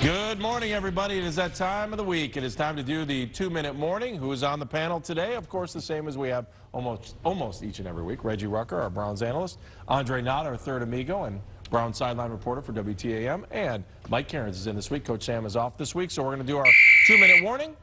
Good morning, everybody. It is that time of the week. It is time to do the 2-minute morning. Who is on the panel today? Of course, the same as we have almost each and every week. Reggie Rucker, our Browns analyst. Andre Knott, our third amigo, and Browns sideline reporter for WTAM. And Mike Cairns is in this week. Coach Sam is off this week, so we're going to do our 2-minute warning.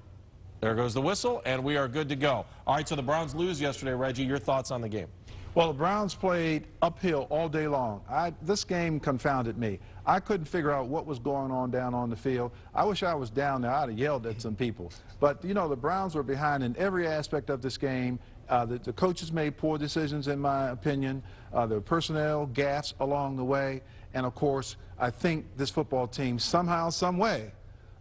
There goes the whistle, and we are good to go. All right, so the Browns lose yesterday. Reggie, your thoughts on the game? Well, the Browns played uphill all day long. This game confounded me. I couldn't figure out what was going on down on the field. I wish I was down there. I'd have yelled at some people. But, you know, the Browns were behind in every aspect of this game. The coaches made poor decisions, in my opinion. There were personnel gaffes along the way. And, of course, I think this football team somehow, some way,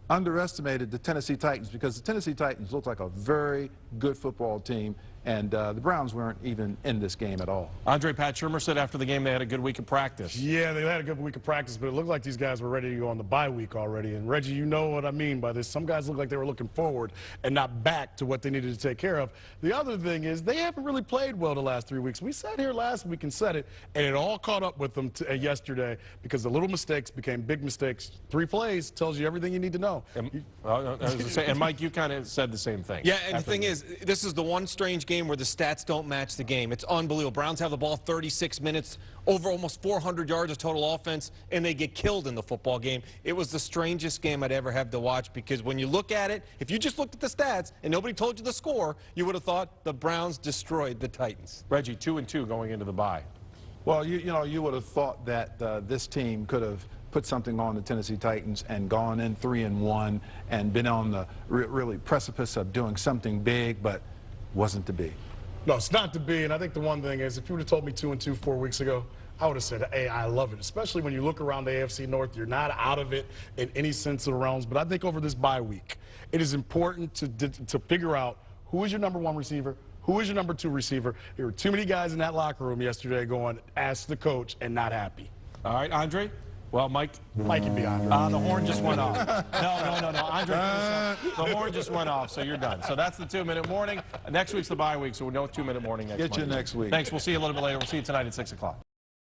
underestimated the Tennessee Titans, because the Tennessee Titans looked like a very good football team, and the Browns weren't even in this game at all. Andre, Pat Shurmur said after the game they had a good week of practice. Yeah, they had a good week of practice, but it looked like these guys were ready to go on the bye week already. And Reggie, you know what I mean by this. Some guys look like they were looking forward and not back to what they needed to take care of. The other thing is they haven't really played well the last 3 weeks. We sat here last week and said it, and it all caught up with them yesterday because the little mistakes became big mistakes. 3 plays tells you everything you need to know. And Mike, you kind of said the same thing. Yeah, and the thing is, this is the one strange game where the stats don't match the game. It's unbelievable. Browns have the ball 36 minutes, over almost 400 yards of total offense, and they get killed in the football game. It was the strangest game I'd ever have to watch, because when you look at it, if you just looked at the stats and nobody told you the score, you would have thought the Browns destroyed the Titans. Reggie, 2-2 going into the bye. Well, you would have thought that this team could have put something on the Tennessee Titans and gone in 3-1 and been on the really precipice of doing something big, but wasn't to be. No, it's not to be, and I think the one thing is, if you would have told me 2-2 4 weeks ago, I would have said, hey, I love it, especially when you look around the AFC North. You're not out of it in any sense of the realms, but I think over this bye week, it is important to figure out who is your #1 receiver, who is your #2 receiver. There were too many guys in that locker room yesterday going, ask the coach, and not happy. All right, Andre? Well, Mike can be Andre. The horn just went off. No. Andre, the horn just went off, so you're done. So that's the 2-minute warning. Next week's the bye week, so no 2-minute warning next Get Monday. you next week. Thanks. We'll see you a little bit later. We'll see you tonight at 6 o'clock.